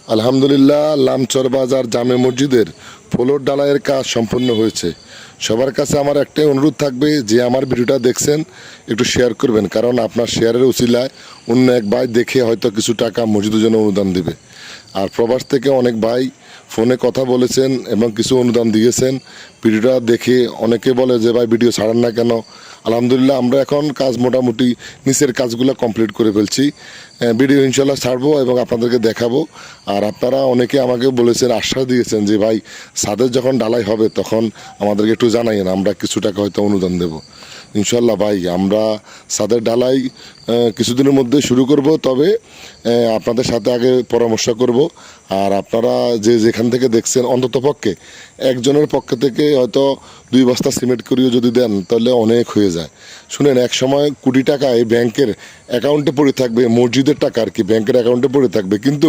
আলহামদুলিল্লাহ, লামচর বাজার জামে মসজিদের ফ্লোর ঢালাইয়ের কাজ সম্পূর্ণ হয়েছে। সবার কাছে আমার একটাই অনুরোধ থাকবে, যে আমার ভিডিওটা দেখছেন একটু শেয়ার করবেন, কারণ আপনার শেয়ারের উছিলায় অন্য এক ভাই দেখে হয়তো কিছু টাকা মসজিদের জন্য অনুদান দিবে। আর প্রবাস থেকে অনেক ভাই ফোনে কথা বলেছেন এবং কিছু অনুদান দিয়েছেন। ভিডিওটা দেখে অনেকে বলে যে ভাই ভিডিও ছাড়েন না কেন। আলহামদুলিল্লাহ, আমরা এখন কাজ মোটামুটি নিচের কাজগুলো কমপ্লিট করে ফেলছি। ভিডিও ইনশাল্লাহ ছাড়বো এবং আপনাদেরকে দেখাবো। আর আপনারা অনেকে আমাকে বলেছেন, আশ্বাস দিয়েছেন যে ভাই ছাদের যখন ঢালাই হবে তখন আমাদেরকে একটু জানাইন, আমরা কিছু টাকা হয়তো অনুদান দেব। ইনশাল্লাহ ভাই, আমরা ছাদের ঢালাই কিছুদিনের মধ্যে শুরু করব, তবে আপনাদের সাথে আগে পরামর্শ করব। আর আপনারা যে যেখান থেকে দেখছেন, অন্তত পক্ষে একজনের পক্ষ থেকে হয়তো 2 বস্তা সিমেন্ট করিও যদি দেন তাহলে অনেক হয়ে যায়। শুনেন, এক সময় কোটি টাকা এই ব্যাংকের অ্যাকাউন্টে পড়ে থাকবে, মসজিদের টাকা আর কি ব্যাংকের অ্যাকাউন্টে পড়ে থাকবে, কিন্তু